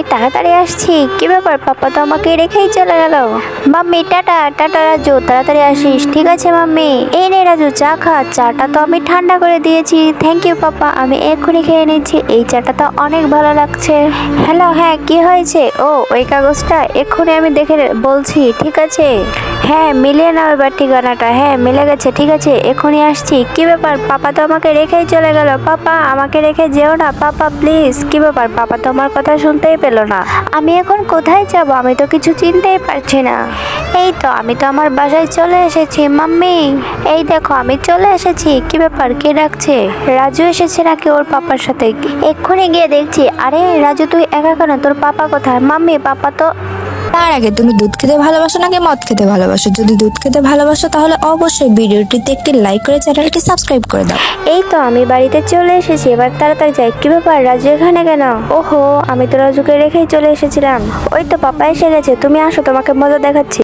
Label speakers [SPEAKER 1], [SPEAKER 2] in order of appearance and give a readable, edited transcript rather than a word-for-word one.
[SPEAKER 1] আমি তাড়াতাড়ি আসছি। কি ব্যাপার, পাপা তো আমাকে রেখেই চলে গেল। মাম্মি টাটা টাটা রাজু, তাড়াতাড়ি আসিস। ঠিক আছে মাম্মি। এই নে রাজু, চা খা। চাটা তো আমি ঠান্ডা করে দিয়েছি। থ্যাংক ইউ পাপা, আমি এক্ষুনি খেয়ে নিচ্ছি। এই চাটা তো অনেক ভালো লাগছে। হ্যালো, হ্যাঁ কি হয়েছে? ও ওই কাগজটা এক্ষুনি আমি দেখে বলছি। ঠিক আছে, হ্যাঁ মিলিয়ে নাও এবার ঠিকানাটা। হ্যাঁ মিলে গেছে, ঠিক আছে এক্ষুনি আসছি। কি ব্যাপার, পাপা তো আমাকে রেখেই চলে গেল। পাপা আমাকে রেখে যেও না পাপা, প্লিজ। কি ব্যাপার, পাপা তো আমার কথা শুনতেই পেলো না। আমি এখন কোথায় যাব, আমি তো কিছু চিনতেই পারছি না। এই তো আমি তো আমার বাসায় চলে এসেছি মাম্মি। এই দেখো আমি চলে এসেছি। কি ব্যাপার, কে ডাকছে? রাজু এসেছে নাকি ওর পাপার সাথে? এক্ষুনি গিয়ে দেখছি। আরে রাজু তুই একা কেন, তোর পাপা কোথায়? মাম্মি পাপা তো।
[SPEAKER 2] তার আগে তুমি দুধ খেতে ভালোবাসো নাকি মদ খেতে ভালোবাসো? যদি দুধ খেতে ভালোবাসো তাহলে অবশ্যই ভিডিওটিতে একটি লাইক করে চ্যানেলটি সাবস্ক্রাইব করে দাও।
[SPEAKER 1] এই তো আমি বাড়িতে চলে এসেছি, এবার তাড়াতাড়ি যাই। কি ব্যাপার, রাজু এখানে কেন? ওহো, আমি তো রাজুকে রেখেই চলে এসেছিলাম। ওই তো পাপা এসে গেছে, তুমি আসো, তোমাকে মজা দেখাচ্ছি।